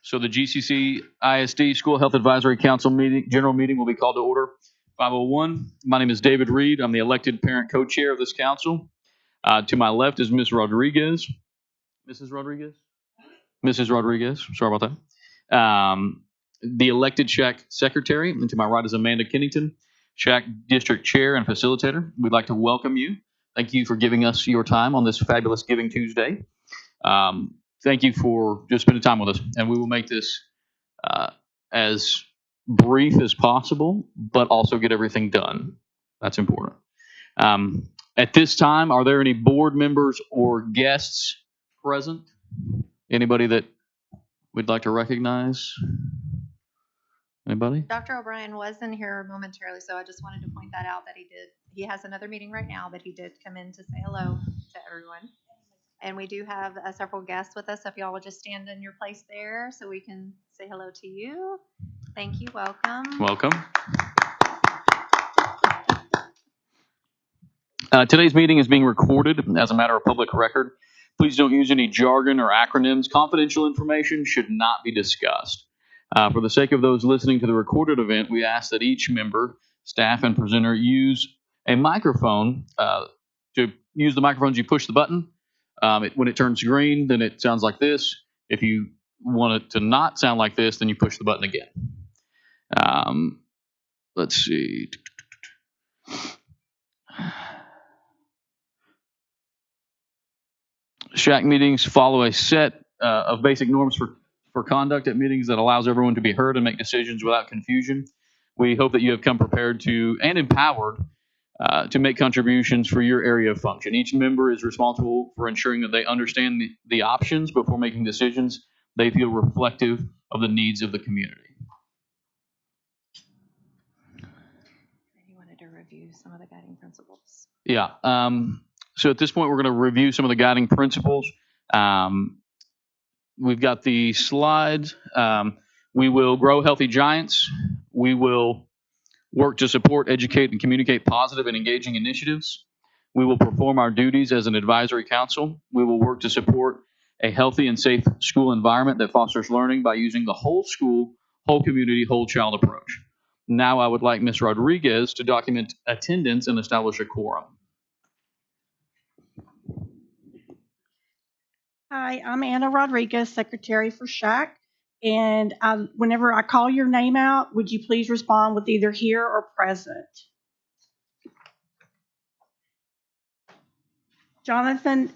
So the GCC ISD School Health Advisory Council general meeting will be called to order. 501. My name is David Reed. I'm the elected parent co-chair of this council. To my left is Ms. Rodriguez. Mrs. Rodriguez? Mrs. Rodriguez. Sorry about that. The elected SHAC secretary. And to my right is Amanda Kennington, SHAC district chair and facilitator. We'd like to welcome you. Thank you for giving us your time on this fabulous Giving Tuesday. Thank you for just spending time with us. And we will make this as brief as possible, but also get everything done. That's important. At this time, are there any board members or guests present? Anybody that we'd like to recognize? Anybody? Dr. O'Brien was in here momentarily, so I just wanted to point that out that he has another meeting right now, but he did come in to say hello to everyone. And we do have several guests with us. So if y'all will just stand in your place there so we can say hello to you. Thank you. Welcome. Welcome. Today's meeting is being recorded as a matter of public record. Please don't use any jargon or acronyms. Confidential information should not be discussed. For the sake of those listening to the recorded event, we ask that each member, staff, and presenter use a microphone. To use the microphones, you push the button. When it turns green, then it sounds like this. If you want it to not sound like this, then you push the button again. Let's see. SHAC meetings follow a set of basic norms for conduct at meetings that allows everyone to be heard and make decisions without confusion. We hope that you have come prepared to and empowered to make contributions for your area of function. Each member is responsible for ensuring that they understand the options before making decisions they feel reflective of the needs of the community. You wanted to review some of the guiding principles. Yeah. So at this point, we're going to review some of the guiding principles. We've got the slides. We will grow healthy giants. We will work to support, educate, and communicate positive and engaging initiatives. We will perform our duties as an advisory council. We will work to support a healthy and safe school environment that fosters learning by using the whole school, whole community, whole child approach. Now I would like Ms. Rodriguez to document attendance and establish a quorum. Hi, I'm Anna Rodriguez, Secretary for SHAC. And whenever I call your name out, would you please respond with either here or present? Jonathan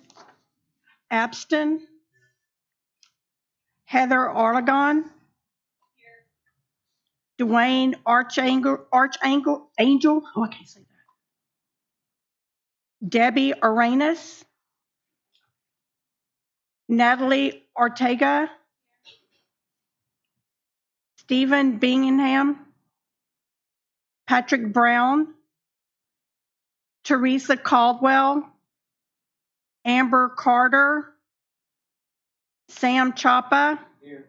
Abston. Heather Arlagon. Dwayne Archangel. Oh, I can't say that. Debbie Arenas. Natalie Ortega. Stephen Bingham. Patrick Brown. Teresa Caldwell. Amber Carter. Sam Chapa. Here.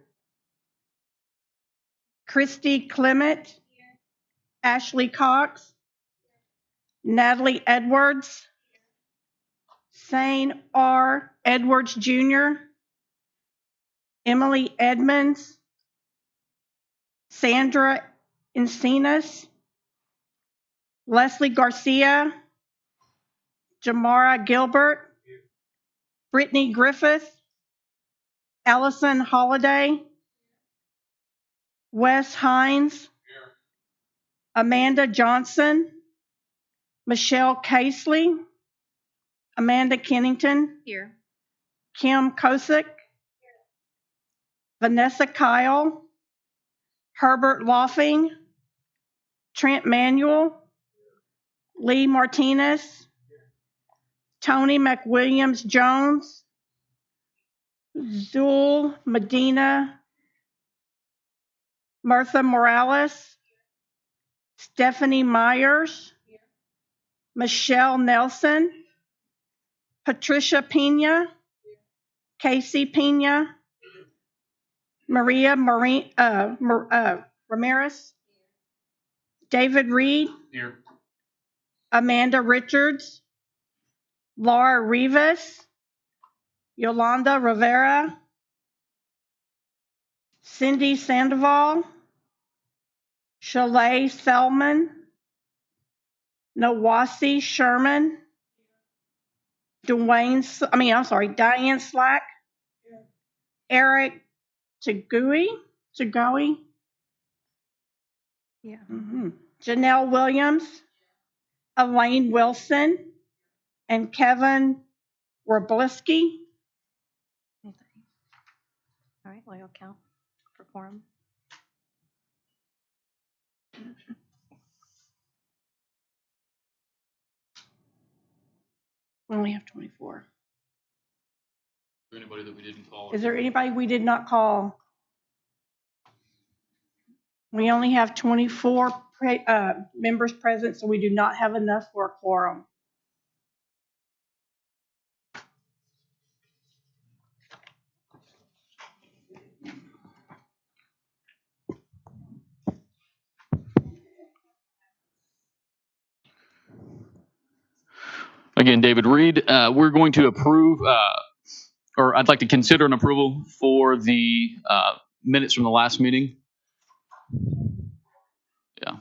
Christy Clement. Here. Ashley Cox. Here. Natalie Edwards. Sane R. Edwards Jr. Emily Edmonds. Sandra Encinas. Leslie Garcia. Jamara Gilbert. Here. Brittany Griffith. Allison Holliday. Wes Hines. Here. Amanda Johnson. Michelle Casely. Amanda Kennington. Here. Kim Kosick. Here. Vanessa Kyle. Herbert Loffing. Trent Manuel. Lee Martinez. Tony McWilliams Jones. Zul Medina. Martha Morales. Stephanie Myers. Michelle Nelson. Patricia Pena. Casey Pena. Maria Ramirez. David Reed. Here. Amanda Richards. Laura Rivas. Yolanda Rivera. Cindy Sandoval, Shalay Selman, Nawasi Sherman, Diane Slack, Eric Tagoui, Yeah. Janelle Williams, Elaine Wilson, and Kevin Wroblewski. All right, well, you'll count for quorum. We only have 24. Anybody that we didn't call? Is there anybody we did not call? We only have 24 members present, so we do not have enough for a quorum. Again, David Reed. We're going to approve, or I'd like to consider an approval for the minutes from the last meeting. Yeah.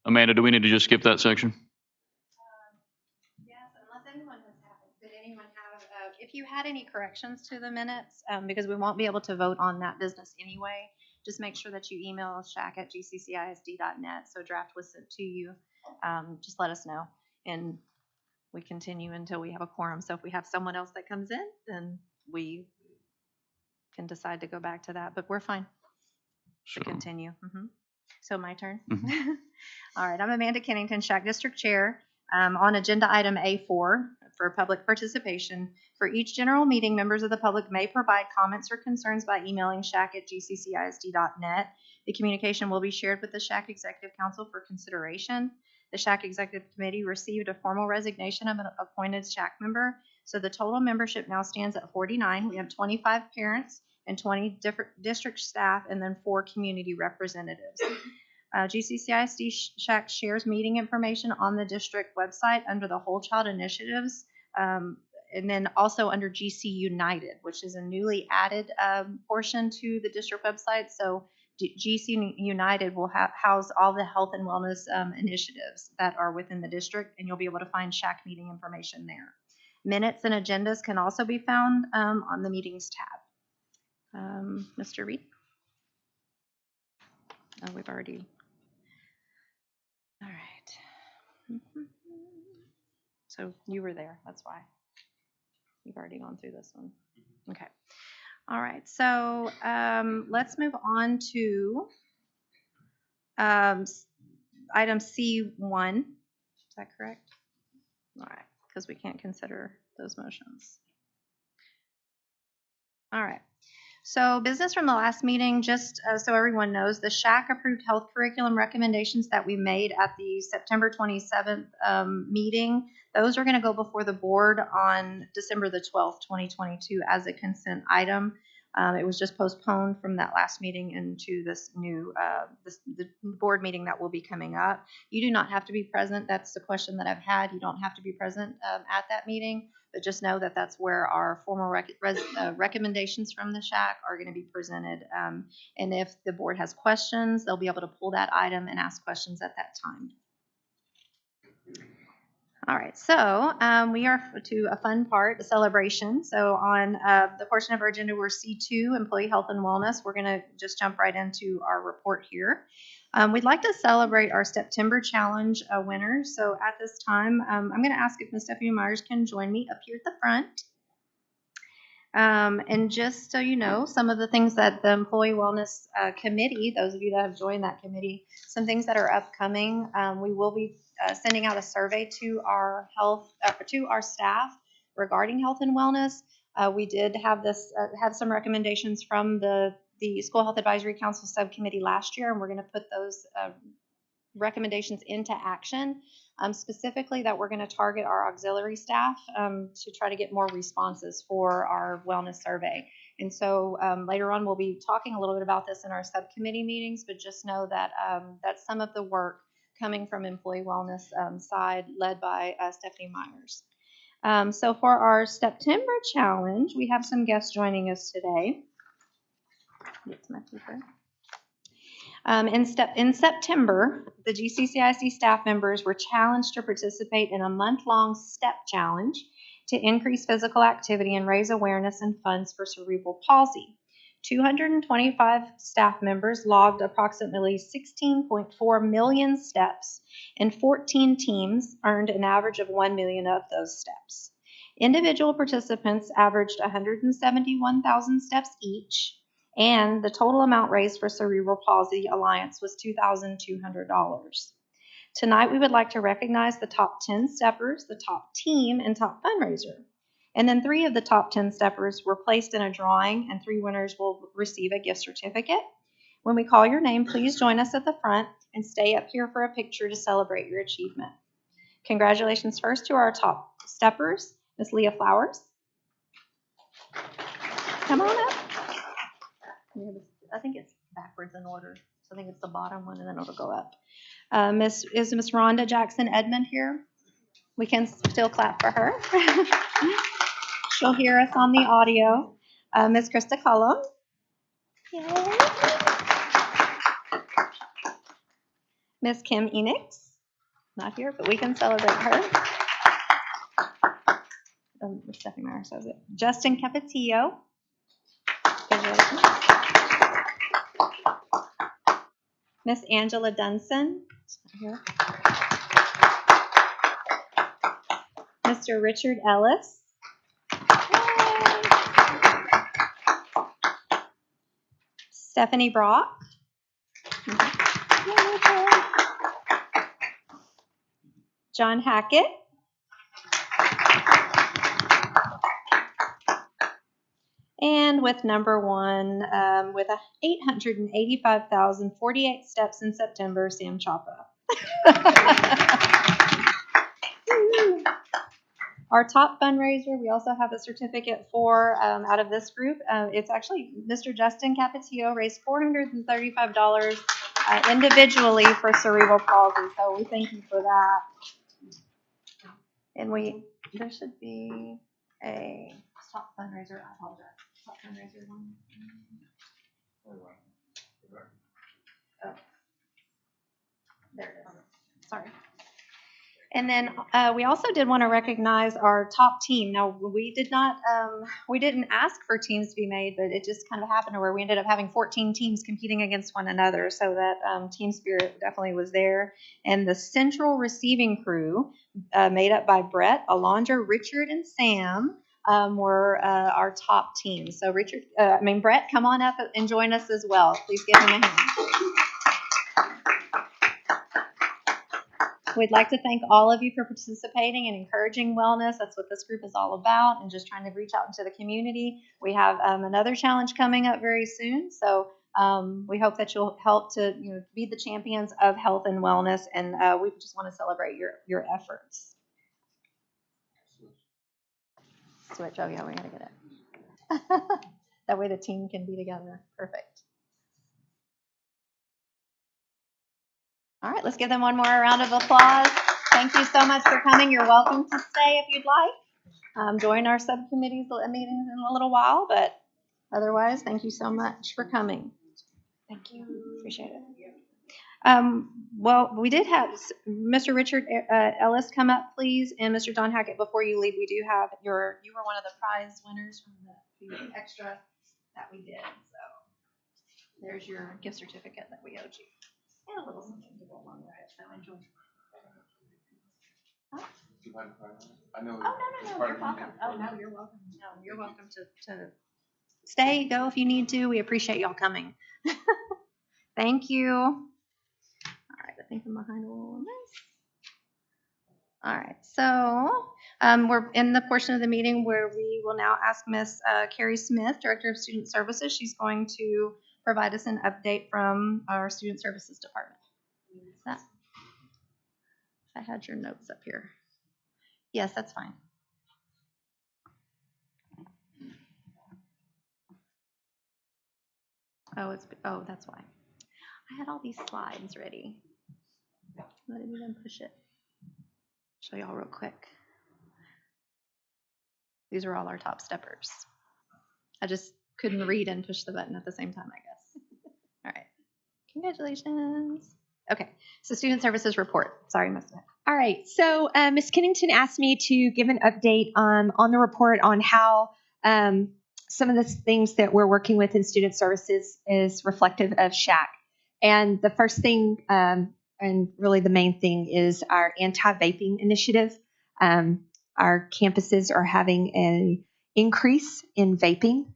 Amanda, do we need to just skip that section? Yes, unless anyone did anyone have, if you had any corrections to the minutes, because we won't be able to vote on that business anyway, just make sure that you email shac@gccisd.net. So draft was sent to you. Just let us know. And we continue until we have a quorum. So if we have someone else that comes in, then we can decide to go back to that, but we're fine to continue. So my turn. All right, I'm Amanda Kennington, SHAC District Chair. On agenda item A4 for public participation. For each general meeting, members of the public may provide comments or concerns by emailing shac@gccisd.net. The communication will be shared with the SHAC Executive Council for consideration. The SHAC Executive Committee received a formal resignation of an appointed SHAC member, so the total membership now stands at 49. We have 25 parents and 20 different district staff, and then 4 community representatives. GCCISD SHAC shares meeting information on the district website under the Whole Child Initiatives, and then also under GC United, which is a newly added portion to the district website. So GC United will house all the health and wellness initiatives that are within the district, and you'll be able to find SHAC meeting information there. Minutes and agendas can also be found on the meetings tab. Mr. Reed? Oh, we've already. All right. So you were there, that's why. You've already gone through this one. Okay. All right, so let's move on to item C1. Is that correct? All right, because we can't consider those motions. All right. So business from the last meeting, just so everyone knows, the SHAC approved health curriculum recommendations that we made at the September 27th meeting. Those are going to go before the board on December the 12th, 2022 as a consent item. It was just postponed from that last meeting into this new the board meeting that will be coming up. You do not have to be present. That's the question that I've had. You don't have to be present at that meeting, but just know that that's where our formal recommendations from the SHAC are going to be presented. And if the board has questions, they'll be able to pull that item and ask questions at that time. All right, so we are to a fun part, a celebration. So on the portion of our agenda, we're C2, Employee Health and Wellness. We're going to just jump right into our report here. We'd like to celebrate our September Challenge winners. So at this time, I'm going to ask if Ms. Stephanie Myers can join me up here at the front. And just so you know, some of the things that the Employee Wellness Committee, those of you that have joined that committee, some things that are upcoming, we will be sending out a survey to our to our staff regarding health and wellness. We did have have some recommendations from the School Health Advisory Council subcommittee last year, and we're going to put those recommendations into action. Specifically that we're going to target our auxiliary staff to try to get more responses for our wellness survey. And so later on, we'll be talking a little bit about this in our subcommittee meetings, but just know that that's some of the work coming from employee wellness side, led by Stephanie Myers. So for our September challenge, we have some guests joining us today. Get my paper. In September, the GCCIC staff members were challenged to participate in a month-long STEP challenge to increase physical activity and raise awareness and funds for cerebral palsy. 225 staff members logged approximately 16.4 million steps, and 14 teams earned an average of 1 million of those steps. Individual participants averaged 171,000 steps each, and the total amount raised for Cerebral Palsy Alliance was $2,200. Tonight, we would like to recognize the top 10 steppers, the top team, and top fundraiser. And then 3 of the top 10 steppers were placed in a drawing, and 3 winners will receive a gift certificate. When we call your name, please join us at the front and stay up here for a picture to celebrate your achievement. Congratulations first to our top steppers, Miss Leah Flowers. Come on up. I think it's backwards in order. So I think it's the bottom one, and then it'll go up. Miss Rhonda Jackson Edmond here? We can still clap for her. She'll hear us on the audio. Miss Krista Cullum. Yay. Miss Kim Enix. Not here, but we can celebrate her. Stephanie Meyer says it. Justin Capetillo. Miss Angela Dunson. Here. Mr. Richard Ellis. Stephanie Brock. John Hackett. And with number 1, with 885,048 steps in September, Sam Chapa. Our top fundraiser, we also have a certificate for out of this group. It's actually Mr. Justin Capetillo raised $435 individually for cerebral palsy. So we thank you for that. And there should be a top fundraiser. I apologize. Top fundraiser one. Oh, there it is. Sorry. And then we also did want to recognize our top team. Now, we didn't ask for teams to be made, but it just kind of happened where we ended up having 14 teams competing against one another. So that team spirit definitely was there. And the central receiving crew, made up by Brett, Alondra, Richard, and Sam, were our top team. So Brett, come on up and join us as well. Please give him a hand. We'd like to thank all of you for participating and encouraging wellness. That's what this group is all about, and just trying to reach out into the community. We have another challenge coming up very soon, so we hope that you'll help to be the champions of health and wellness, and we just want to celebrate your efforts. Switch. Oh yeah, we gotta get it. That way the team can be together. Perfect. All right, let's give them one more round of applause. Thank you so much for coming. You're welcome to stay if you'd like. Join our subcommittees meetings in a little while, but otherwise, thank you so much for coming. Thank you. Appreciate it. Well, we did have Mr. Richard Ellis come up, please, and Mr. Don Hackett. Before you leave, we do have you were one of the prize winners from the extra that we did. So there's your gift certificate that we owed you. And a little something to go along with it, so enjoy. Huh? I know. Oh, no, you're welcome. Oh, no, you're welcome. No, you're welcome to stay, go if you need to. We appreciate y'all coming. Thank you. All right, I think I'm behind a little on this. All right, so we're in the portion of the meeting where we will now ask Miss Carrie Smith, Director of Student Services. She's going to provide us an update from our Student Services Department. I had your notes up here. Yes, that's fine. Oh, that's why. I had all these slides ready. Let me even push it. Show y'all real quick. These are all our top steppers. I just couldn't read and push the button at the same time, I guess. All right. Congratulations. Okay. So student services report. Sorry, Ms. Smith. All right. So Ms. Kennington asked me to give an update on the report on how some of the things that we're working with in student services is reflective of SHAC. And the first thing, and really the main thing, is our anti-vaping initiative. Our campuses are having an increase in vaping,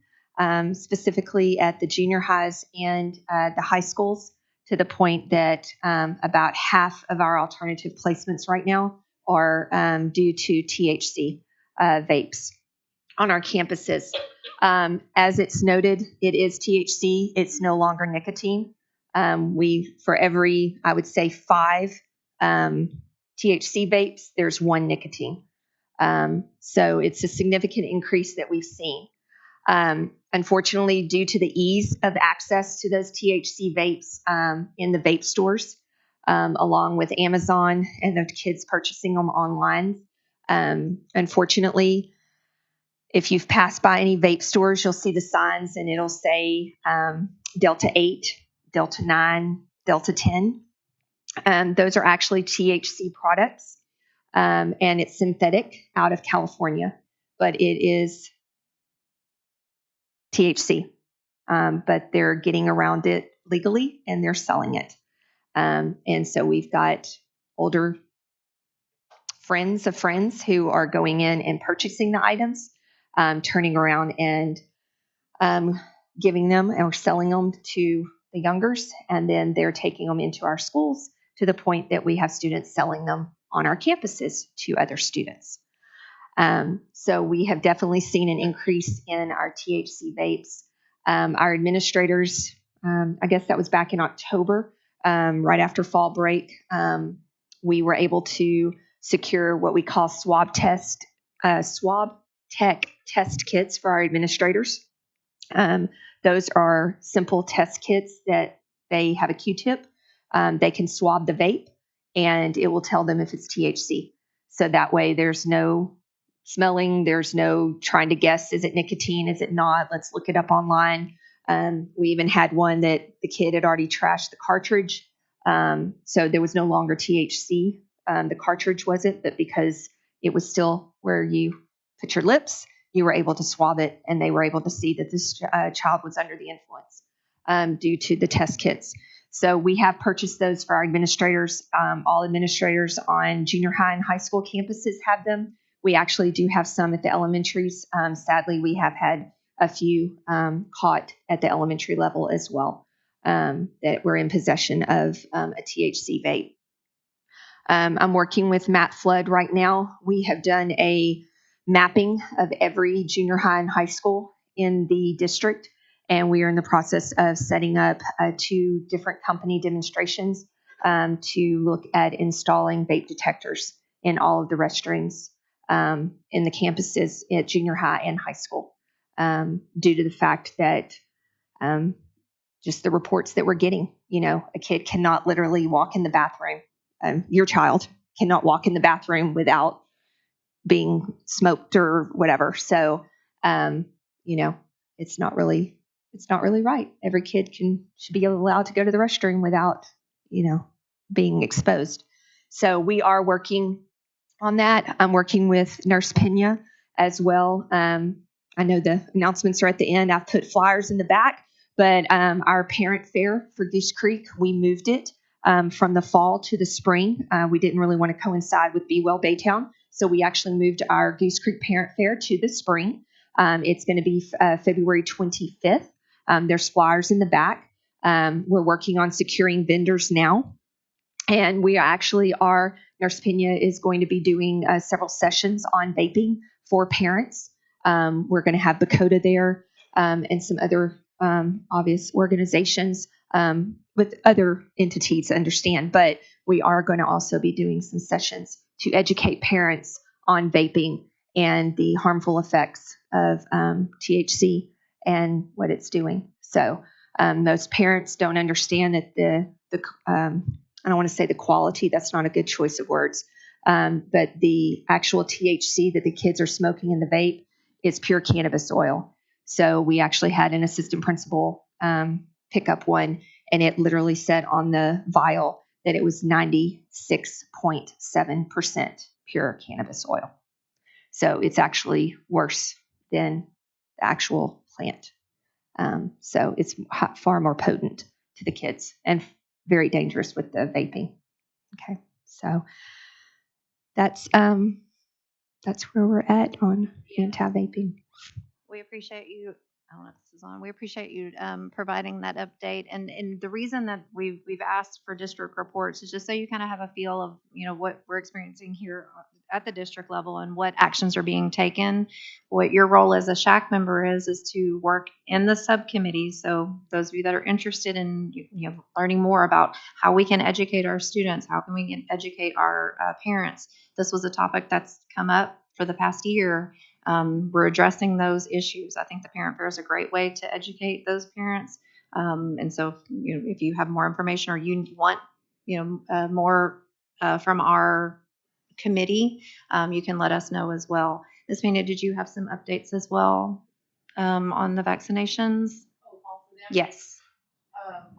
specifically at the junior highs and the high schools, to the point that about half of our alternative placements right now are due to THC vapes on our campuses. As it's noted, it is THC. It's no longer nicotine. For every, I would say, 5 THC vapes, there's 1 nicotine. So it's a significant increase that we've seen. Unfortunately, due to the ease of access to those THC vapes in the vape stores, along with Amazon and the kids purchasing them online, unfortunately, if you've passed by any vape stores, you'll see the signs and it'll say Delta 8, Delta 9, Delta 10. Those are actually THC products, and it's synthetic out of California, but it is THC. But they're getting around it legally and they're selling it. And so we've got older friends of friends who are going in and purchasing the items, turning around and giving them or selling them to the youngers, and then they're taking them into our schools to the point that we have students selling them on our campuses to other students. So we have definitely seen an increase in our THC vapes. Our administrators, I guess that was back in October, right after fall break, we were able to secure what we call swab tech test kits for our administrators. Those are simple test kits that they have a Q-tip. They can swab the vape and it will tell them if it's THC. So that way there's no smelling, there's no trying to guess, is it nicotine, is it not? Let's look it up online. We even had one that the kid had already trashed the cartridge. So there was no longer THC. The cartridge wasn't, but because it was still where you put your lips, you were able to swab it, and they were able to see that this child was under the influence due to the test kits. So we have purchased those for our administrators. All administrators on junior high and high school campuses have them. We actually do have some at the elementaries. Sadly, we have had a few caught at the elementary level as well that were in possession of a THC vape. I'm working with Matt Flood right now. We have done a mapping of every junior high and high school in the district, and we are in the process of setting up 2 different company demonstrations to look at installing vape detectors in all of the restrooms in the campuses at junior high and high school, due to the fact that just the reports that we're getting, a kid cannot literally walk in the bathroom. Your child cannot walk in the bathroom without being smoked or whatever. So, it's not really right. Every kid should be allowed to go to the restroom without, being exposed. So we are working on that. I'm working with Nurse Pena as well. I know the announcements are at the end. I've put flyers in the back, but our parent fair for Goose Creek, we moved it from the fall to the spring. We didn't really want to coincide with Be Well Baytown, so we actually moved our Goose Creek Parent Fair to the spring. It's going to be February 25th. There's flyers in the back. We're working on securing vendors now. And we actually are, Nurse Pena is going to be doing several sessions on vaping for parents. We're going to have Bakota there and some other obvious organizations with other entities, understand. But we are going to also be doing some sessions to educate parents on vaping and the harmful effects of THC and what it's doing. So most parents don't understand that the I don't want to say the quality, that's not a good choice of words, but the actual THC that the kids are smoking in the vape is pure cannabis oil. So we actually had an assistant principal pick up one, and it literally said on the vial that it was 96.7% pure cannabis oil. So it's actually worse than the actual plant. So it's far more potent to the kids and very dangerous with the vaping. Okay, so that's where we're at on anti vaping. We appreciate you. I don't know if this is on. We appreciate you providing that update. And the reason that we've asked for district reports is just so you kind of have a feel of, you know, what we're experiencing here at the district level and what actions are being taken. What your role as a SHAC member is to work in the subcommittee. So those of you that are interested in, you know, learning more about how we can educate our students, how can we educate our parents. This was a topic that's come up for the past year. We're addressing those issues. I think the parent fair is a great way to educate those parents. And so, you know, if you have more information or you want, you know, more from our committee, you can let us know as well. Ms. Pena, did you have some updates as well on the vaccinations? Oh, all for them? Yes.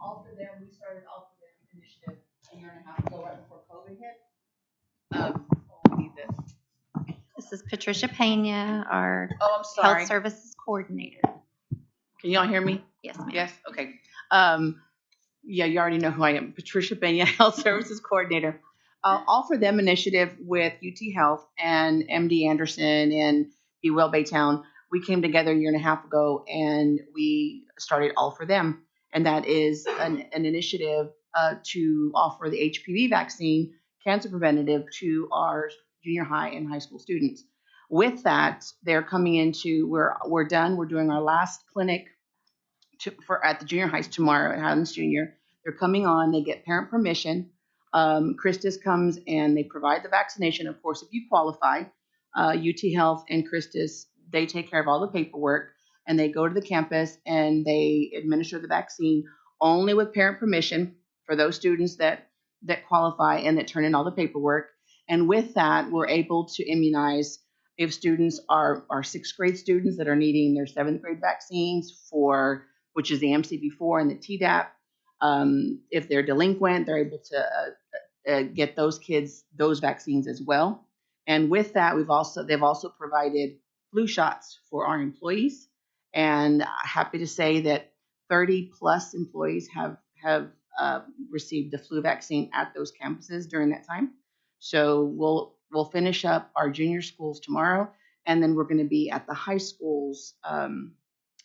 All for them, we started All for Them initiative a year and a half ago, right before COVID hit. We'll need this. This is Patricia Pena, our Oh, I'm sorry. Health Services Coordinator. Can y'all hear me? Yes, ma'am. Yes, okay. Yeah, you already know who I am, Patricia Pena, Health Services Coordinator. All for Them initiative with UT Health and MD Anderson and Be Well Baytown. We came together a year and a half ago and we started All for Them. And that is an initiative to offer the HPV vaccine, cancer preventative, to our junior high and high school students. With that, they're coming into, we're done. We're doing our last clinic at the junior highs tomorrow at Highlands Junior. They're coming on. They get parent permission. Christus comes and they provide the vaccination. Of course, if you qualify, UT Health and Christus, they take care of all the paperwork and they go to the campus and they administer the vaccine only with parent permission for those students that qualify and that turn in all the paperwork. And with that, we're able to immunize if students are sixth grade students that are needing their seventh grade vaccines which is the MCV4 and the Tdap. If they're delinquent, they're able to get those kids those vaccines as well. And with that, they've also provided flu shots for our employees. And happy to say that 30 plus employees have received the flu vaccine at those campuses during that time. So we'll finish up our junior schools tomorrow, and then we're going to be at the high schools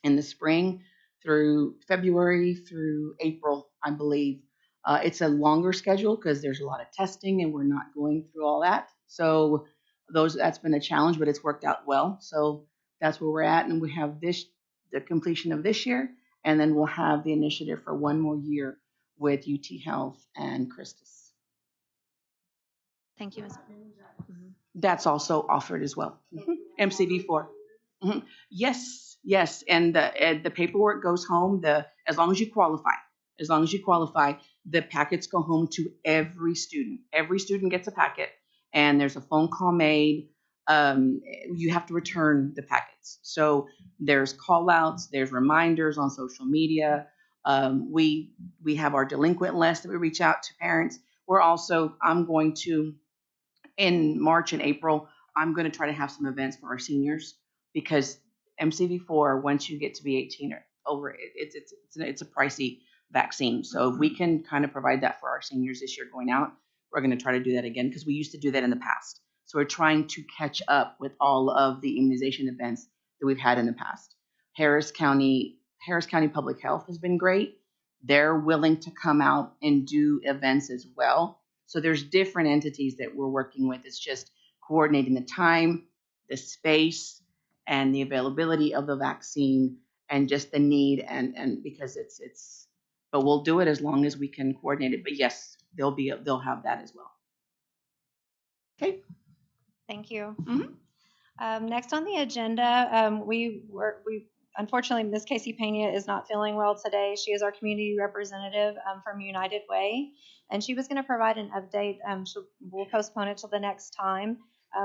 in the spring through February through April, I believe. It's a longer schedule because there's a lot of testing and we're not going through all that. So that's been a challenge, but it's worked out well. So that's where we're at. And we have the completion of this year, and then we'll have the initiative for one more year with UT Health and Christus. Thank you, Ms. That's also offered as well. MCV4. Yes, and the paperwork goes home. As long as you qualify, the packets go home to every student. Every student gets a packet, and there's a phone call made. You have to return the packets. So there's call outs, there's reminders on social media. We have our delinquent list that we reach out to parents. I'm going to, in March and April, I'm going to try to have some events for our seniors because MCV4, once you get to be 18 or over, it's a pricey vaccine. So if we can kind of provide that for our seniors this year going out, we're going to try to do that again because we used to do that in the past. So we're trying to catch up with all of the immunization events that we've had in the past. Harris County Public Health has been great. They're willing to come out and do events as well. So there's different entities that we're working with. It's just coordinating the time, the space, and the availability of the vaccine, and just the need, and because but we'll do it as long as we can coordinate it. But yes, they'll have that as well. Okay. Thank you. Mhm. Next on the agenda, unfortunately, Ms. Casey Pena is not feeling well today. She is our community representative from United Way, and she was going to provide an update. We'll postpone it till the next time.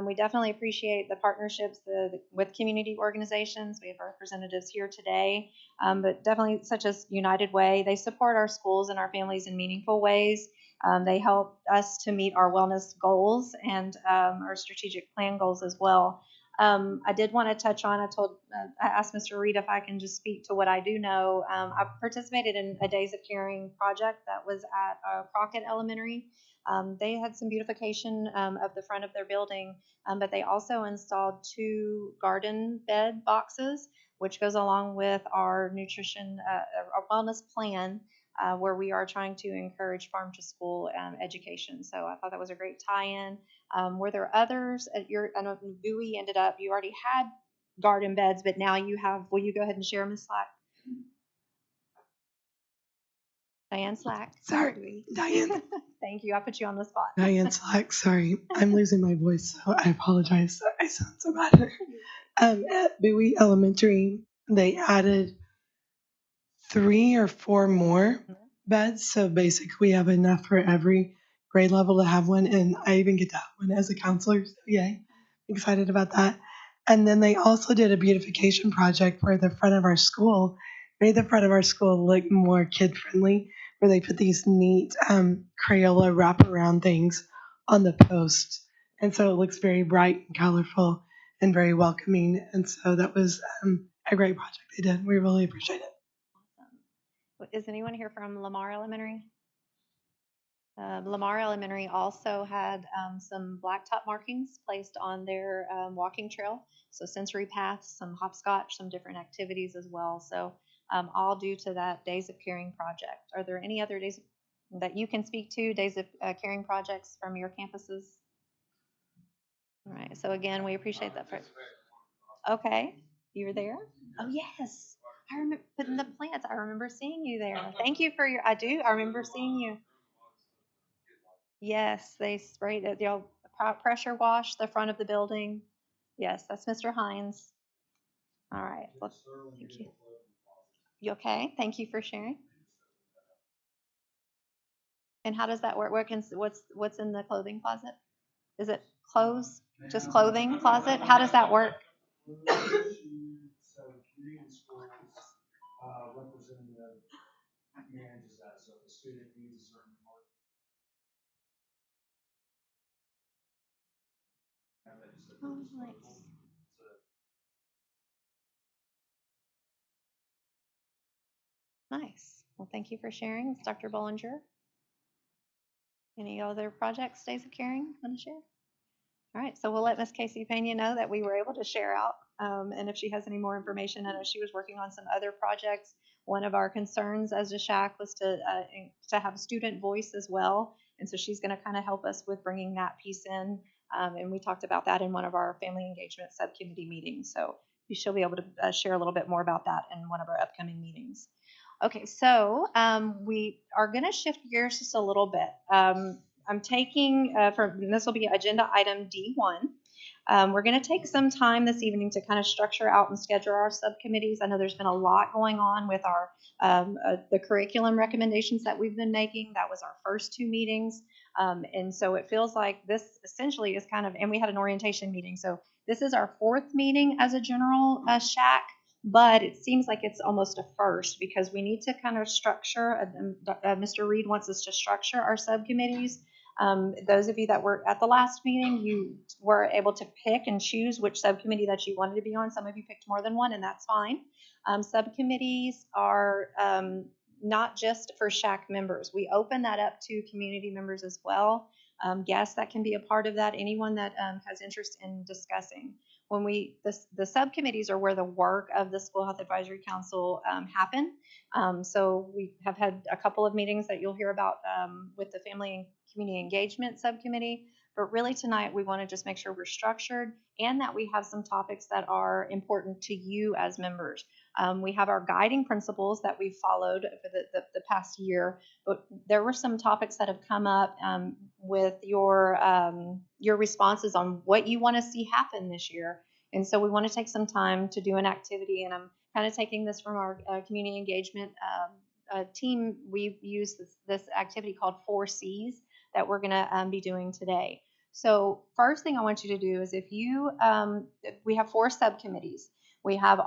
We definitely appreciate the partnerships with community organizations. We have representatives here today, but definitely such as United Way. They support our schools and our families in meaningful ways. They help us to meet our wellness goals and our strategic plan goals as well. I did want to touch on, I asked Mr. Reed if I can just speak to what I do know. I participated in a Days of Caring project that was at Crockett Elementary. They had some beautification of the front of their building, but they also installed 2 garden bed boxes, which goes along with our nutrition, our wellness plan, where we are trying to encourage farm to school education. So I thought that was a great tie-in. Were there others at I know Bowie ended up, you already had garden beds, but now you have, will you go ahead and share, Ms. Slack? Diane Slack. Sorry, Diane. Thank you. I put you on the spot. Diane Slack. Sorry, I'm losing my voice, so I apologize. I sound so bad. At Bowie Elementary, they added 3 or 4 more beds, so basically we have enough for every grade level to have one, and I even get to have one as a counselor. So yay, excited about that. And then they also did a beautification project where the front of our school made the front of our school look more kid friendly, where they put these neat Crayola wraparound things on the posts. And so it looks very bright and colorful and very welcoming. And so that was a great project they did. We really appreciate it. Awesome. Is anyone here from Lamar Elementary? Lamar Elementary also had some blacktop markings placed on their walking trail. So sensory paths, some hopscotch, some different activities as well. So all due to that Days of Caring project. Are there any other days that you can speak to, Days of Caring projects from your campuses? All right. So again, we appreciate that. Okay. You were there? Oh, yes. I remember putting the plants. I remember seeing you there. Thank you for I remember seeing you. Yes, they sprayed it. They'll pressure wash the front of the building. Yes, that's Mr. Hines. All right. Well, thank you. You okay? Thank you for sharing. And how does that work? What's in the clothing closet? Is it clothes? Just clothing closet? How does that work? Representative manages that, so if the student needs a certain Oh, nice. Nice. Well, thank you for sharing. It's Dr. Bollinger. Any other projects, Days of Caring, want to share? All right, so we'll let Miss Casey Pena know that we were able to share out. And if she has any more information, I know she was working on some other projects. One of our concerns as a SHAC was to have student voice as well. And so she's going to kind of help us with bringing that piece in. And we talked about that in one of our family engagement subcommittee meetings. So she'll be able to share a little bit more about that in one of our upcoming meetings. Okay, so we are going to shift gears just a little bit. I'm taking, this will be agenda item D1. We're going to take some time this evening to kind of structure out and schedule our subcommittees. I know there's been a lot going on with our the curriculum recommendations that we've been making. That was our first 2 meetings. And so it feels like this essentially is kind of, and we had an orientation meeting. So this is our 4th meeting as a general SHAC. But it seems like it's almost a first because we need to kind of structure, Mr. Reed wants us to structure our subcommittees. Those of you that were at the last meeting, you were able to pick and choose which subcommittee that you wanted to be on. Some of you picked more than one, and that's fine. Subcommittees are not just for SHAC members. We open that up to community members as well. Guests that can be a part of that, anyone that has interest in discussing. When the subcommittees are where the work of the School Health Advisory Council happen. So we have had a couple of meetings that you'll hear about with the Family and Community Engagement Subcommittee. But really tonight we want to just make sure we're structured and that we have some topics that are important to you as members. We have our guiding principles that we've followed for the past year, but there were some topics that have come up with your responses on what you want to see happen this year. And so we want to take some time to do an activity, and I'm kind of taking this from our community engagement team, we use this activity called 4Cs that we're going to be doing today. So first thing I want you to do is we have 4 subcommittees. We have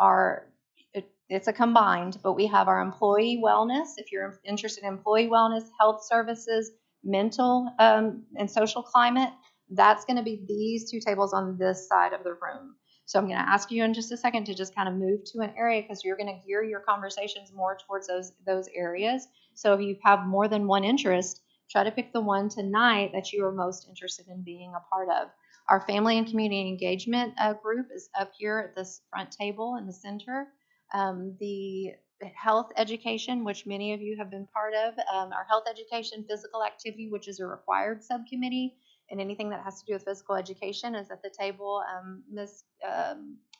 it's a combined, but we have our employee wellness. If you're interested in employee wellness, health services, mental and social climate, that's going to be these 2 tables on this side of the room. So I'm going to ask you in just a second to just kind of move to an area because you're going to gear your conversations more towards those areas. So if you have more than one interest, try to pick the one tonight that you are most interested in being a part of. Our family and community engagement group is up here at this front table in the center. The health education, which many of you have been part of, our health education, physical activity, which is a required subcommittee, and anything that has to do with physical education is at the table. Miss,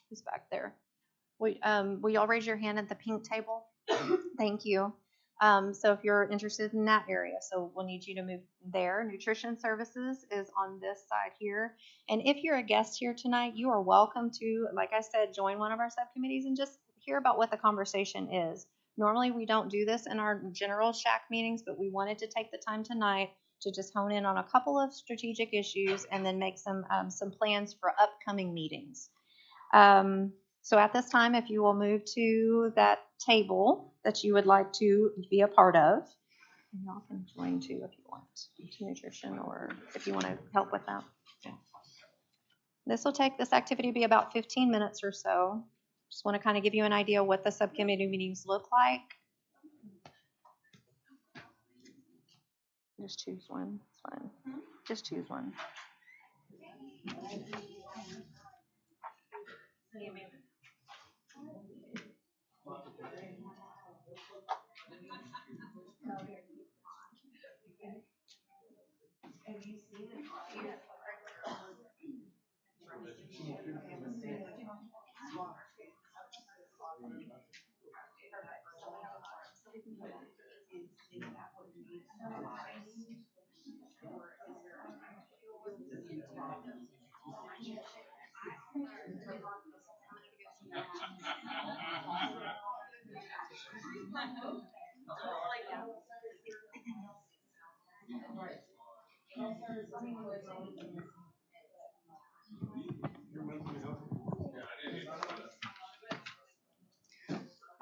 who's back there? Will y'all raise your hand at the pink table? Thank you. So if you're interested in that area, so we'll need you to move there. Nutrition services is on this side here. And if you're a guest here tonight, you are welcome to, like I said, join one of our subcommittees and just hear about what the conversation is. Normally we don't do this in our general SHAC meetings, but we wanted to take the time tonight to just hone in on a couple of strategic issues and then make some plans for upcoming meetings. So at this time, if you will move to that table that you would like to be a part of, and y'all can join too if you want to nutrition or if you want to help with that. This activity be about 15 minutes or so. Just want to kind of give you an idea what the subcommittee meetings look like. Just choose one. It's fine. Just choose one.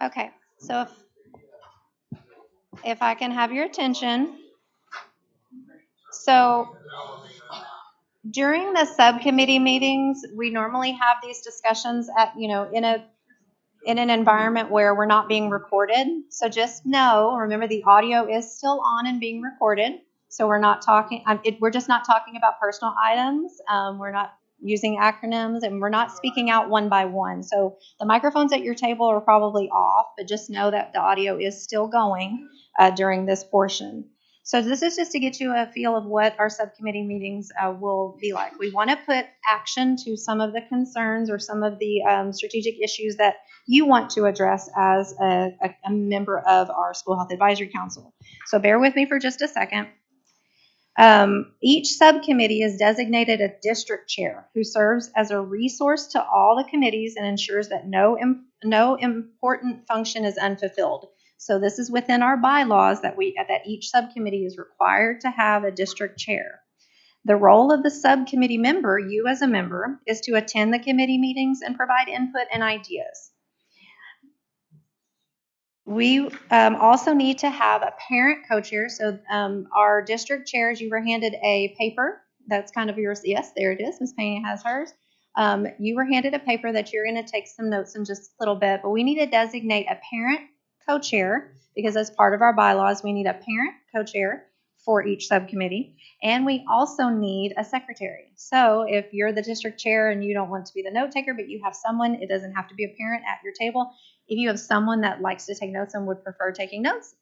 Okay, so if I can have your attention. So during the subcommittee meetings, we normally have these discussions in an environment where we're not being recorded. So just remember the audio is still on and being recorded. So we're not talking, we're just not talking about personal items. We're not using acronyms and we're not speaking out one by one. So the microphones at your table are probably off, but just know that the audio is still going during this portion. So this is just to get you a feel of what our subcommittee meetings will be like. We want to put action to some of the concerns or some of the strategic issues that you want to address as a member of our School Health Advisory Council. So bear with me for just a second. Each subcommittee is designated a district chair who serves as a resource to all the committees and ensures that no important function is unfulfilled. So this is within our bylaws that each subcommittee is required to have a district chair. The role of the subcommittee member, you as a member, is to attend the committee meetings and provide input and ideas. We also need to have a parent co-chair. So our district chairs, you were handed a paper. That's kind of yours. Yes, there it is. Ms. Payne has hers. You were handed a paper that you're going to take some notes in just a little bit, but we need to designate a parent co-chair because as part of our bylaws, we need a parent co-chair for each subcommittee. And we also need a secretary. So if you're the district chair and you don't want to be the note taker, but you have someone, it doesn't have to be a parent at your table. If you have someone that likes to take notes and would prefer taking notes,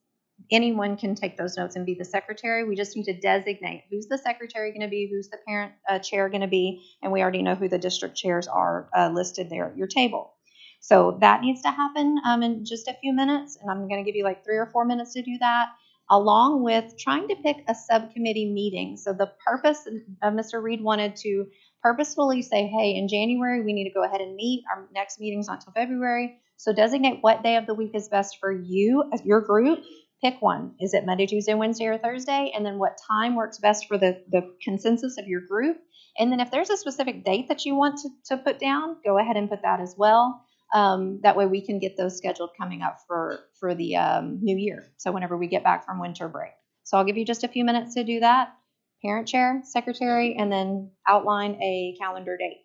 anyone can take those notes and be the secretary. We just need to designate who's the secretary going to be, who's the parent chair going to be, and we already know who the district chairs are listed there at your table. So that needs to happen in just a few minutes, and I'm going to give you like 3 or 4 minutes to do that, along with trying to pick a subcommittee meeting. So the purpose, Mr. Reed wanted to purposefully say, hey, in January, we need to go ahead and meet. Our next meeting's not until February. So designate what day of the week is best for you, as your group. Pick one. Is it Monday, Tuesday, Wednesday, or Thursday? And then what time works best for the consensus of your group? And then if there's a specific date that you want to put down, go ahead and put that as well. That way we can get those scheduled coming up for the new year. So whenever we get back from winter break. So I'll give you just a few minutes to do that. Parent chair, secretary, and then outline a calendar date.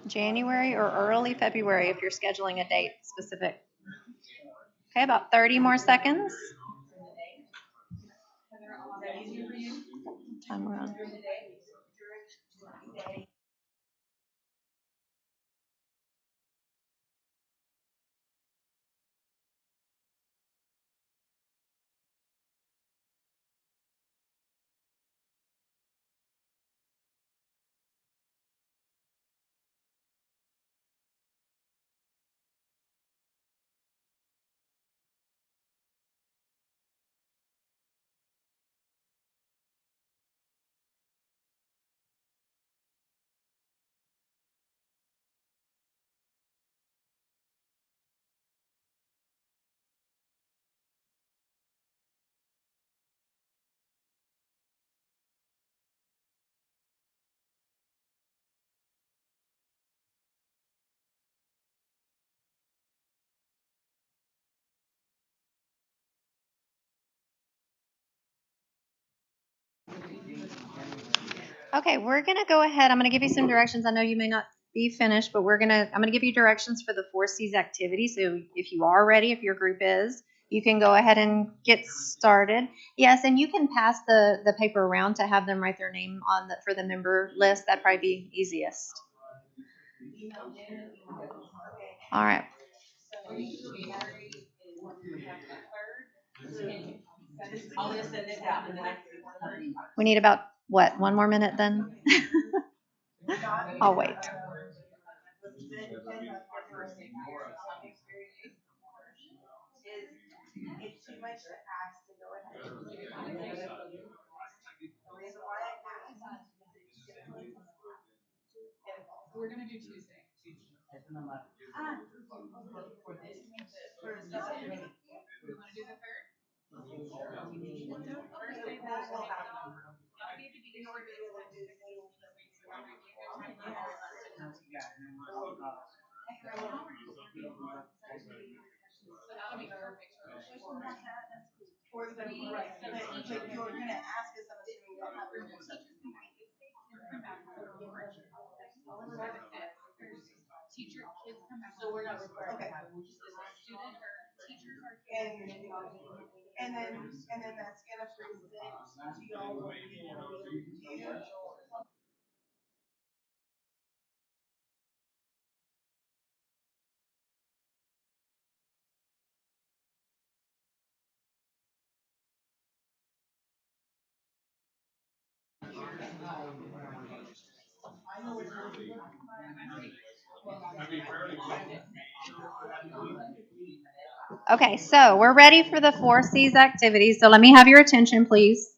January or early February if you're scheduling a date specific. Okay, about 30 more seconds. Time we're on. Okay, we're gonna go ahead. I'm gonna give you some directions. I know you may not be finished, but I'm gonna give you directions for the 4Cs activity. So if you are ready, if your group is, you can go ahead and get started. Yes, and you can pass the paper around to have them write their name on for the member list. That'd probably be easiest. All right. We need about what, 1 more minute then? I'll wait. Okay, so we're ready for the 4Cs activities. So let me have your attention, please.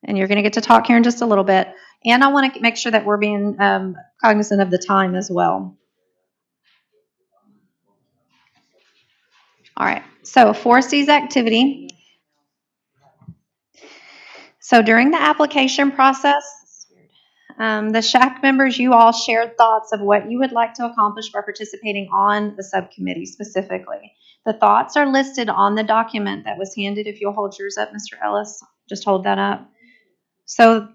And you're going to get to talk here in just a little bit. And I want to make sure that we're being cognizant of the time as well. All right, so 4Cs activity. So during the application process, the SHAC members, you all shared thoughts of what you would like to accomplish by participating on the subcommittee specifically. The thoughts are listed on the document that was handed. If you'll hold yours up, Mr. Ellis, just hold that up. So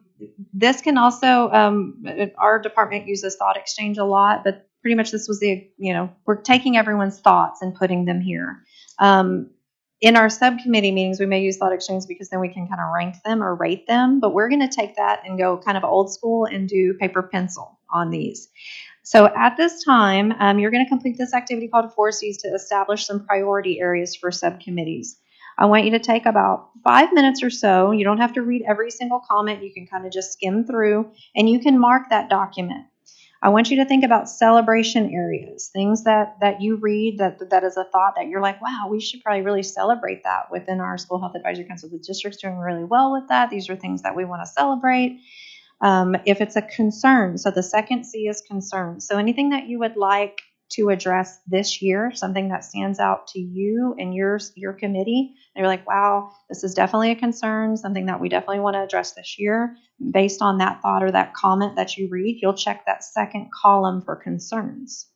this can also, our department uses Thought Exchange a lot, but pretty much this was we're taking everyone's thoughts and putting them here. In our subcommittee meetings, we may use Thought Exchange because then we can kind of rank them or rate them, but we're going to take that and go kind of old school and do paper pencil on these. So at this time, you're going to complete this activity called 4Cs to establish some priority areas for subcommittees. I want you to take about 5 minutes or so. You don't have to read every single comment. You can kind of just skim through, and you can mark that document. I want you to think about celebration areas, things that you read that is a thought that you're like, wow, we should probably really celebrate that within our School Health Advisory Council. The district's doing really well with that. These are things that we want to celebrate. If it's a concern, so the second C is concern. So anything that you would like to address this year, something that stands out to you and your committee, and you're like, wow, this is definitely a concern, something that we definitely want to address this year. Based on that thought or that comment that you read, you'll check that second column for concerns.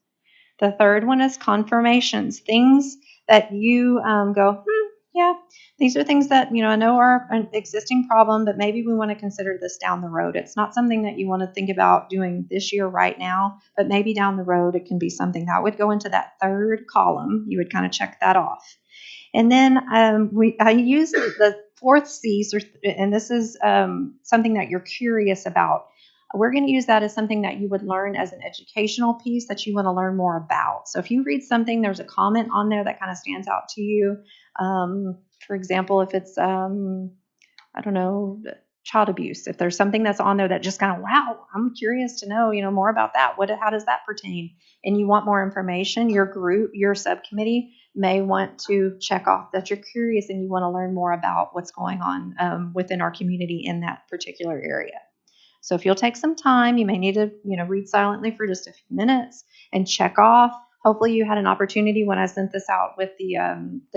The third one is confirmations, things that you go, yeah, these are things that, I know are an existing problem, but maybe we want to consider this down the road. It's not something that you want to think about doing this year right now, but maybe down the road it can be something that would go into that third column. You would kind of check that off. And then I use the fourth C, and this is something that you're curious about. We're going to use that as something that you would learn as an educational piece that you want to learn more about. So if you read something, there's a comment on there that kind of stands out to you. For example, if it's, I don't know, child abuse, if there's something that's on there that just kind of, wow, I'm curious to know, more about that. How does that pertain? And you want more information, your group, your subcommittee may want to check off that you're curious and you want to learn more about what's going on within our community in that particular area. So if you'll take some time, you may need to, read silently for just a few minutes and check off. Hopefully you had an opportunity when I sent this out with the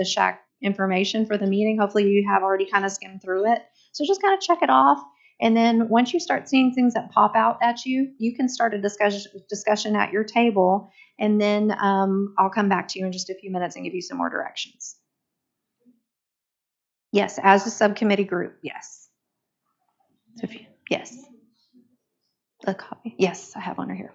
SHAC information for the meeting. Hopefully you have already kind of skimmed through it. So just kind of check it off. And then once you start seeing things that pop out at you, you can start a discussion at your table. And then I'll come back to you in just a few minutes and give you some more directions. Yes, as a subcommittee group, yes. So yes. A copy? Yes, I have one right here.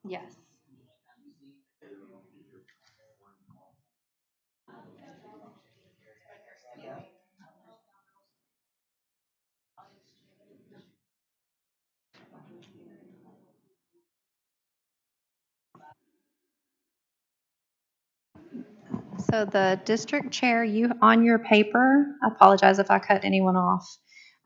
Yes. So the district chair, you, on your paper, I apologize if I cut anyone off.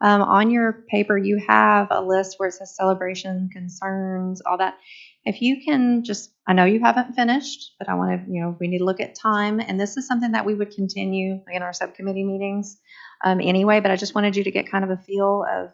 On your paper, you have a list where it says celebration, concerns, all that. If you can just, I know you haven't finished, but I want to, we need to look at time. And this is something that we would continue in our subcommittee meetings anyway, but I just wanted you to get kind of a feel of,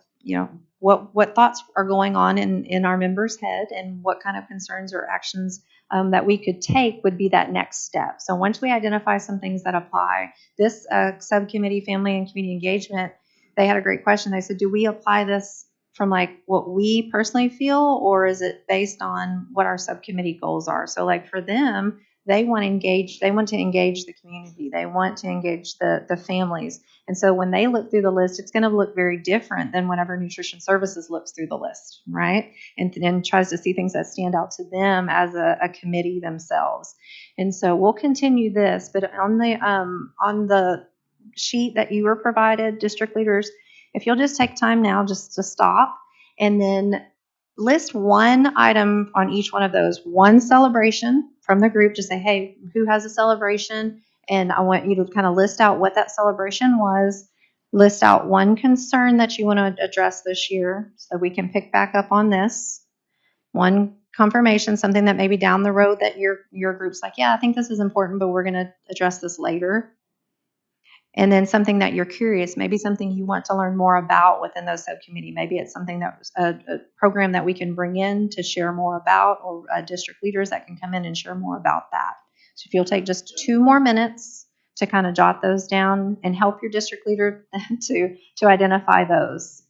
what thoughts are going on in our members' head and what kind of concerns or actions that we could take would be that next step. So once we identify some things that apply, this subcommittee, family and community engagement, they had a great question. They said, do we apply this from like what we personally feel, or is it based on what our subcommittee goals are? So like for them, they want to engage the community. They want to engage the families. And so when they look through the list, it's going to look very different than whenever nutrition services looks through the list, right? And then tries to see things that stand out to them as a committee themselves. And so we'll continue this, but on the sheet that you were provided, district leaders, if you'll just take time now just to stop and then list one item on each one of those, one celebration from the group, just say, hey, who has a celebration? And I want you to kind of list out what that celebration was, list out one concern that you want to address this year so we can pick back up on this. One confirmation, something that maybe down the road that your group's like, yeah, I think this is important, but we're going to address this later. And then something that you're curious, maybe something you want to learn more about within those subcommittee. Maybe it's something that was a program that we can bring in to share more about, or district leaders that can come in and share more about that. So if you'll take just 2 more minutes to kind of jot those down and help your district leader to identify those.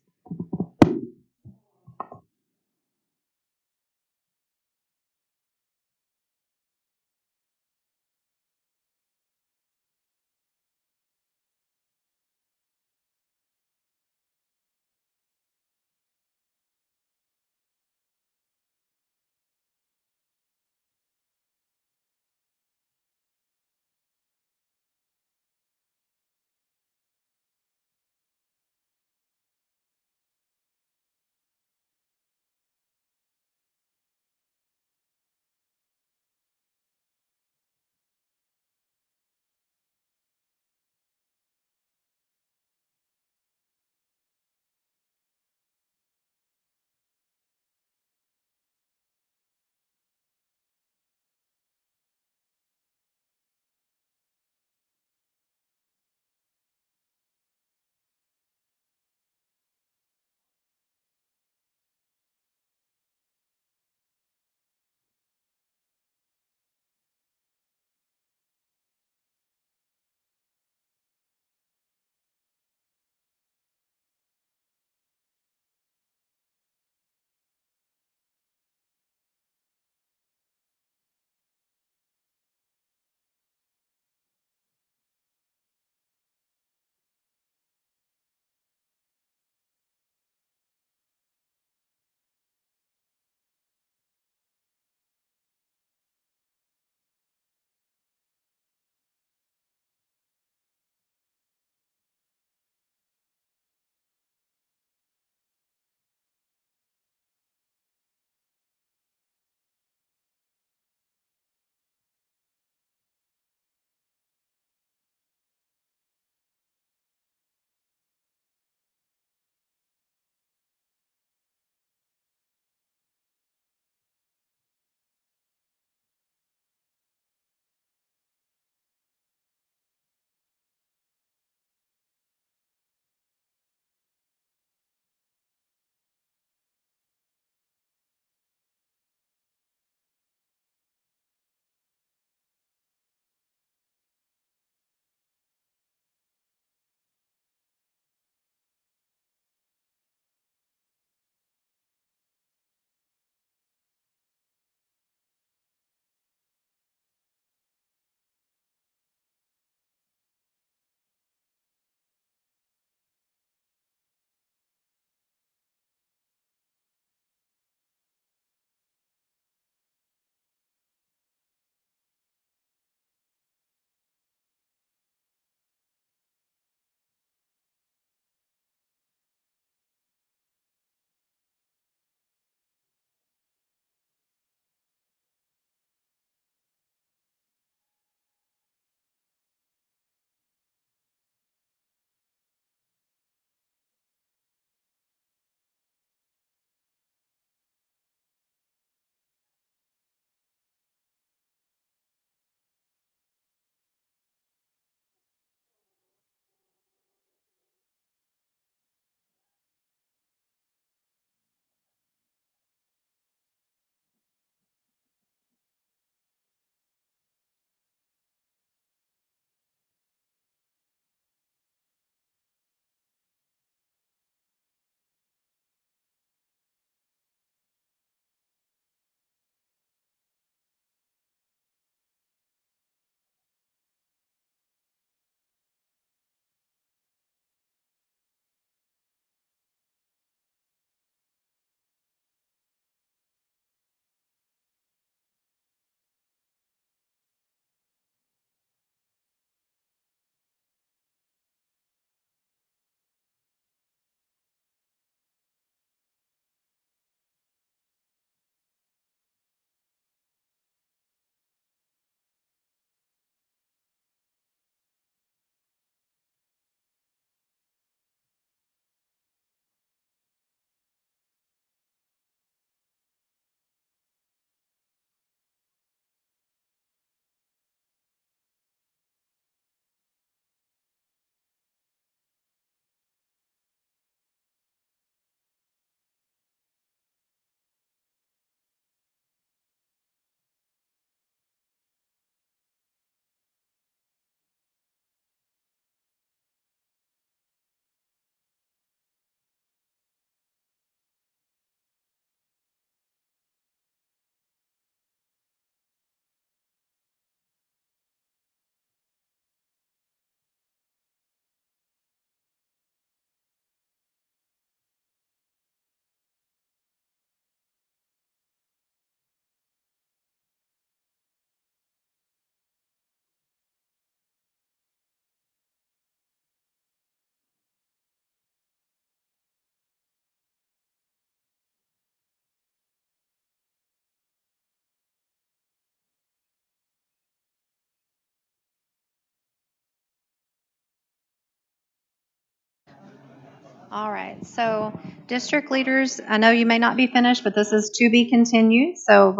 All right, so district leaders, I know you may not be finished, but this is to be continued. So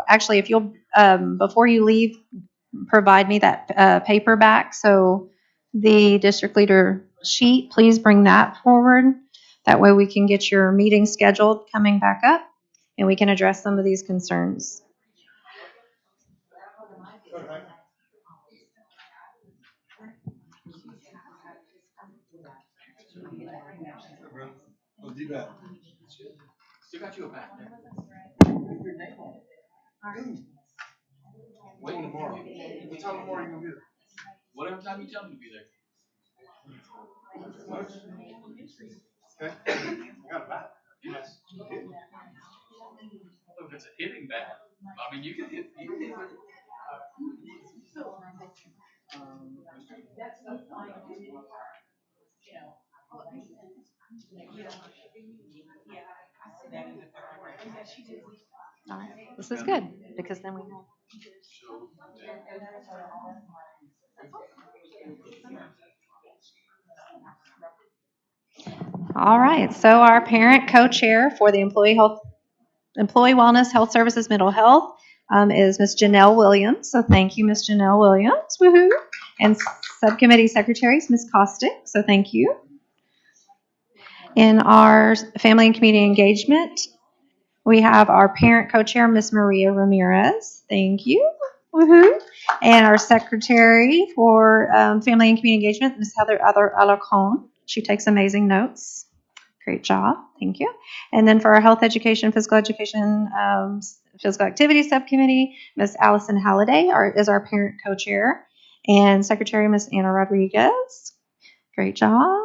actually, if you'll, before you leave, provide me that paper back. So the district leader sheet, please bring that forward. That way we can get your meeting scheduled coming back up and we can address some of these concerns. Still got you a back there. Waiting tomorrow. What time tomorrow you gonna be there? Whatever time you tell me to be there. Okay. I got a bat. Yes. I don't know if it's a hitting bat. I mean, you can hit with it. All right, this is good because then we have. All right, so our parent co-chair for the Employee Wellness, Health Services, Mental Health is Ms. Janelle Williams. So thank you, Ms. Janelle Williams. Woohoo! And subcommittee secretary is Ms. Costick. So thank you. In our family and community engagement, we have our parent co-chair, Ms. Maria Ramirez. Thank you. Woohoo! And our secretary for family and community engagement, Ms. Heather Alarcon. She takes amazing notes. Great job. Thank you. And then for our health education, physical activity subcommittee, Ms. Allison Halliday is our parent co-chair, and secretary, Ms. Anna Rodriguez. Great job.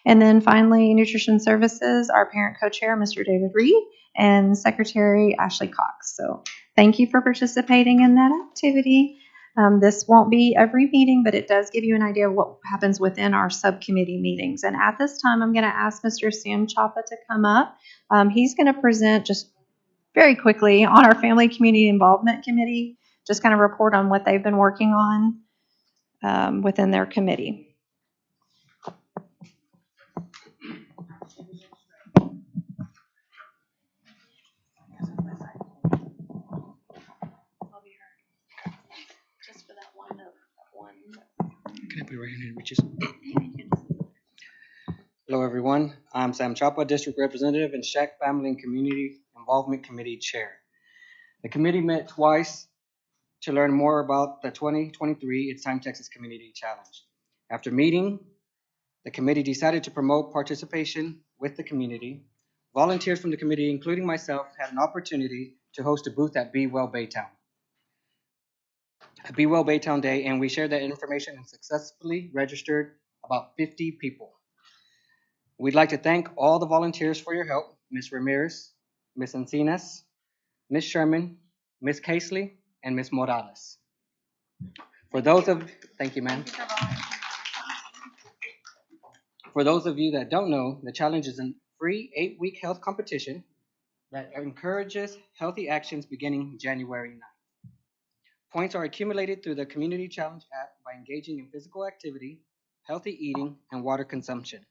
And then finally, nutrition services, our parent co-chair, Mr. David Reed, and secretary, Ashley Cox. So thank you for participating in that activity. This won't be every meeting, but it does give you an idea of what happens within our subcommittee meetings. And at this time, I'm going to ask Mr. Sam Chapa to come up. He's going to present just very quickly on our Family Community Involvement Committee, just kind of report on what they've been working on within their committee. Just for that one. Can I put it right here, Riches? Hello, everyone. I'm Sam Chapa, District Representative and SHAC Family and Community Involvement Committee Chair. The committee met twice to learn more about the 2023 It's Time Texas Community Challenge. After meeting, the committee decided to promote participation with the community. Volunteers from the committee, including myself, had an opportunity to host a booth at Be Well Baytown. Be Well Baytown Day, and we shared that information and successfully registered about 50 people. We'd like to thank all the volunteers for your help, Ms. Ramirez, Ms. Encinas, Ms. Sherman, Ms. Casely, and Ms. Morales. Thank you, ma'am. For those of you that don't know, the challenge is a free 8-week health competition that encourages healthy actions beginning January 9th. Points are accumulated through the Community Challenge app by engaging in physical activity, healthy eating, and water consumption.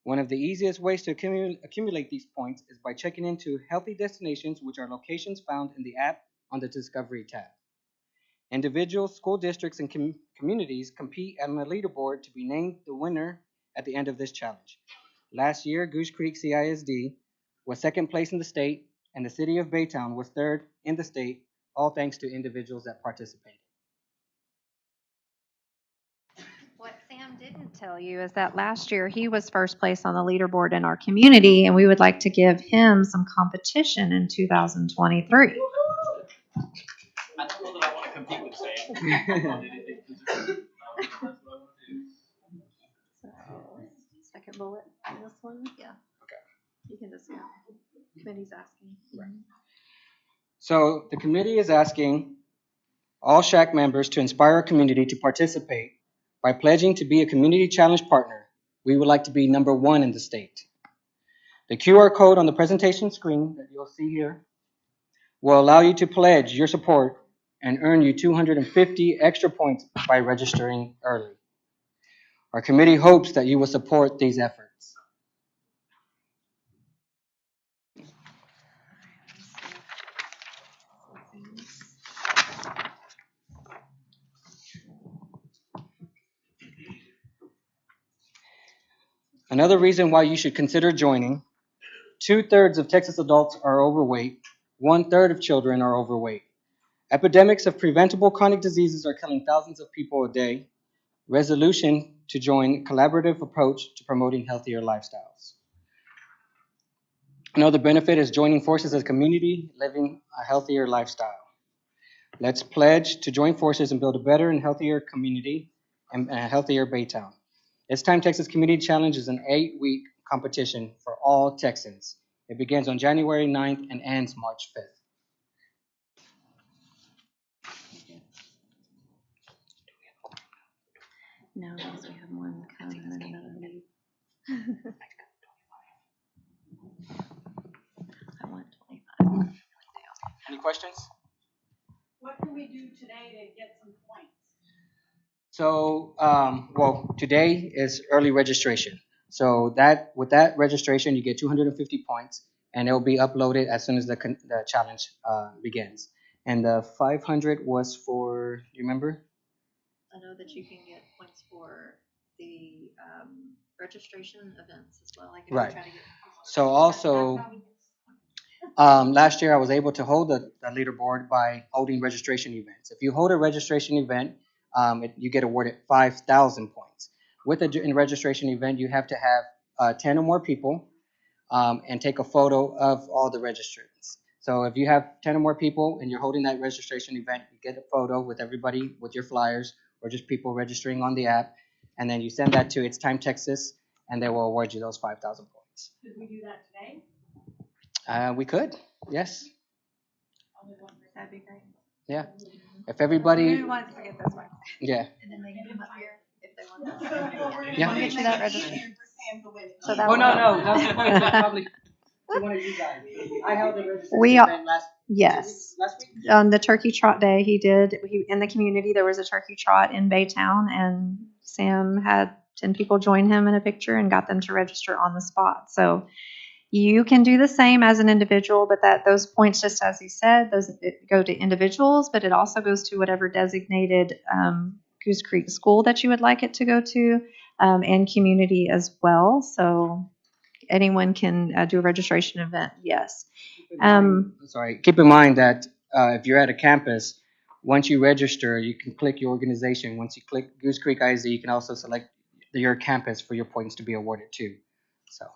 One of the easiest ways to accumulate these points is by checking into healthy destinations, which are locations found in the app on the Discovery tab. Individuals, school districts, and communities compete on a leaderboard to be named the winner at the end of this challenge. Last year, Goose Creek CISD was second place in the state, and the city of Baytown was third in the state, all thanks to individuals that participated. What Sam didn't tell you is that last year he was first place on the leaderboard in our community, and we would like to give him some competition in 2023. I don't know that I want to compete with Sam. Second bullet on this one? Yeah. Okay. You can just, yeah. Committee's asking. Right. So the committee is asking all SHAC members to inspire our community to participate by pledging to be a community challenge partner. We would like to be number 1 in the state. The QR code on the presentation screen that you'll see here will allow you to pledge your support and earn you 250 extra points by registering early. Our committee hopes that you will support these efforts. Another reason why you should consider joining: 2/3 of Texas adults are overweight, 1/3 of children are overweight. Epidemics of preventable chronic diseases are killing thousands of people a day. Resolution to join collaborative approach to promoting healthier lifestyles. Another benefit is joining forces as a community, living a healthier lifestyle. Let's pledge to join forces and build a better and healthier community and a healthier Baytown. It's Time Texas Community Challenge is an 8-week competition for all Texans. It begins on January 9th and ends March 5th. No, because we have one come and then another leave. I want 25. Any questions? What can we do today to get some points? So, well, today is early registration. So that with that registration, you get 250 points, and it will be uploaded as soon as the challenge begins. And the 500 was for, you remember? I know that you can get points for the registration events as well. Like if Right. you try to get. So also, last year I was able to hold the leaderboard by holding registration events. If you hold a registration event, you get awarded 5,000 points. With a registration event, you have to have 10 or more people and take a photo of all the registrants. So if you have 10 or more people and you're holding that registration event, you get a photo with everybody with your flyers or just people registering on the app, and then you send that to It's Time Texas, and they will award you those 5,000 points. Could we do that today? We could, yes. That'd be great. Yeah. If everybody, Who wants to get this one? yeah. And then they can come up here if they want this. Yeah. I'll get you that registration. So that Oh, one. no, that's probably one of you guys. I held a registration We event Yes. last week. On the turkey trot day, in the community, there was a turkey trot in Baytown, and Sam had 10 people join him in a picture and got them to register on the spot. So you can do the same as an individual, but those points, just as he said, go to individuals, but it also goes to whatever designated Goose Creek school that you would like it to go to, and community as well. So anyone can do a registration event, yes. Sorry. Keep in mind that if you're at a campus, once you register, you can click your organization. Once you click Goose Creek IZ, you can also select your campus for your points to be awarded to. So.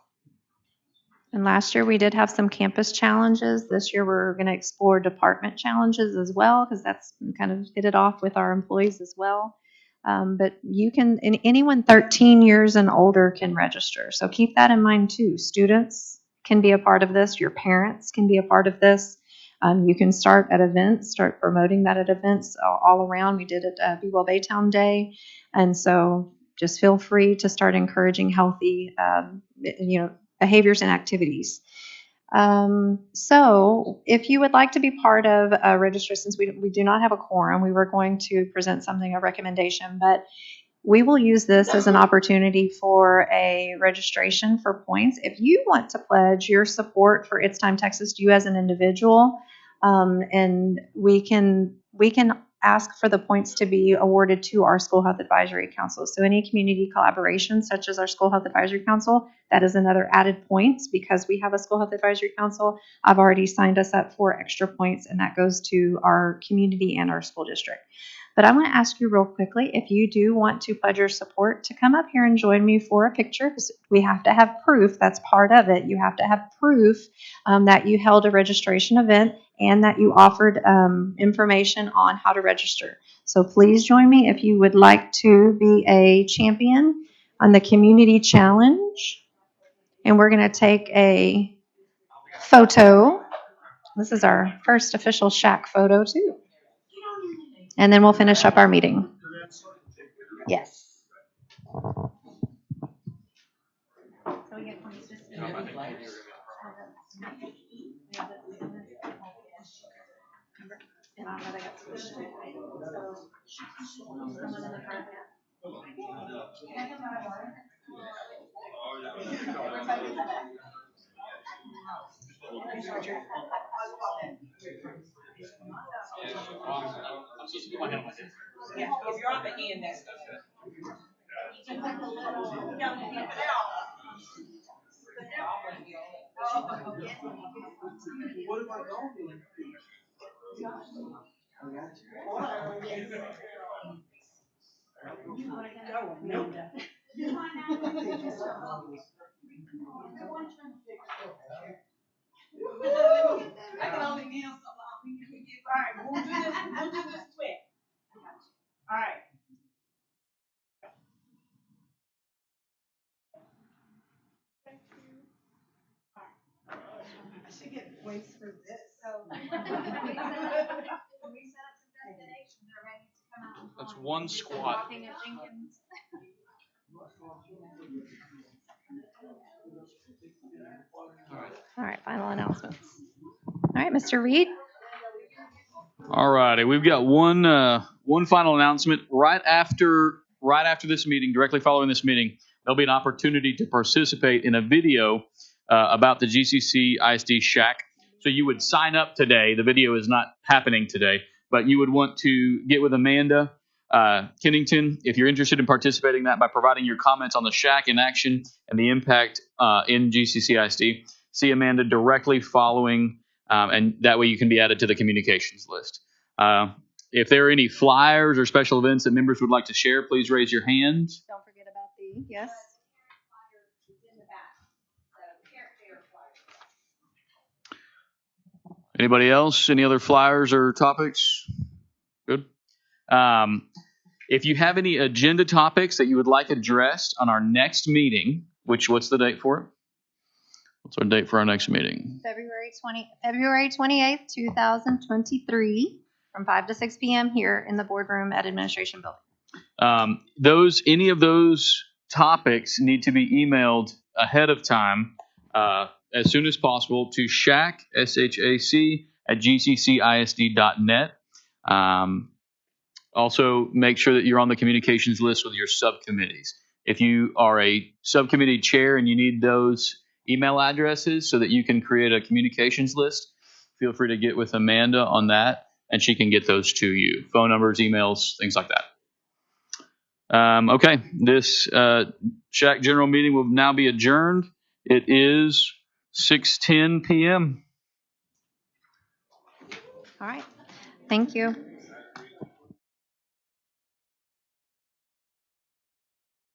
And last year we did have some campus challenges. This year we're going to explore department challenges as well, because that's kind of hit it off with our employees as well. But anyone 13 years and older can register. So keep that in mind too. Students can be a part of this. Your parents can be a part of this. You can start at events, start promoting that at events all around. We did it at Be Well Baytown Day. And so just feel free to start encouraging healthy, behaviors and activities. So if you would like to be part of a register, since we do not have a quorum, we were going to present a recommendation, but we will use this as an opportunity for a registration for points. If you want to pledge your support for It's Time Texas, you as an individual, and we can ask for the points to be awarded to our School Health Advisory Council. So any community collaboration, such as our School Health Advisory Council, that is another added points because we have a School Health Advisory Council. I've already signed us up for extra points, and that goes to our community and our school district. But I want to ask you real quickly, if you do want to pledge your support, to come up here and join me for a picture, because we have to have proof. That's part of it. You have to have proof that you held a registration event and that you offered information on how to register. So please join me if you would like to be a champion on the community challenge. And we're going to take a photo. This is our first official SHAC photo too. And then we'll finish up our meeting. Yes. If you're on the end, that's good. I can only kneel so long. All right, we'll do this quick. All right. I should get points for this. That's one squat. All right, final announcements. All right, Mr. Reed. All righty, we've got one final announcement. Right after this meeting, directly following this meeting, there'll be an opportunity to participate in a video about the GCC ISD SHAC. So you would sign up today. The video is not happening today, but you would want to get with Amanda Kennington if you're interested in participating in that by providing your comments on the SHAC in action and the impact in GCC ISD. See Amanda directly following. And that way you can be added to the communications list. If there are any flyers or special events that members would like to share, please raise your hand. Don't forget about the, yes. Anybody else? Any other flyers or topics? Good. If you have any agenda topics that you would like addressed on our next meeting, what's the date for it? What's our date for our next meeting? February 28th, 2023, from 5 to 6 p.m. here in the boardroom at Administration Building. Any of those topics need to be emailed ahead of time as soon as possible to SHAC, SHAC, at gccisd.net. Also, make sure that you're on the communications list with your subcommittees. If you are a subcommittee chair and you need those email addresses so that you can create a communications list, feel free to get with Amanda on that, and she can get those to you. Phone numbers, emails, things like that. Okay, this SHAC general meeting will now be adjourned. It is 6:10 p.m. All right. Thank you.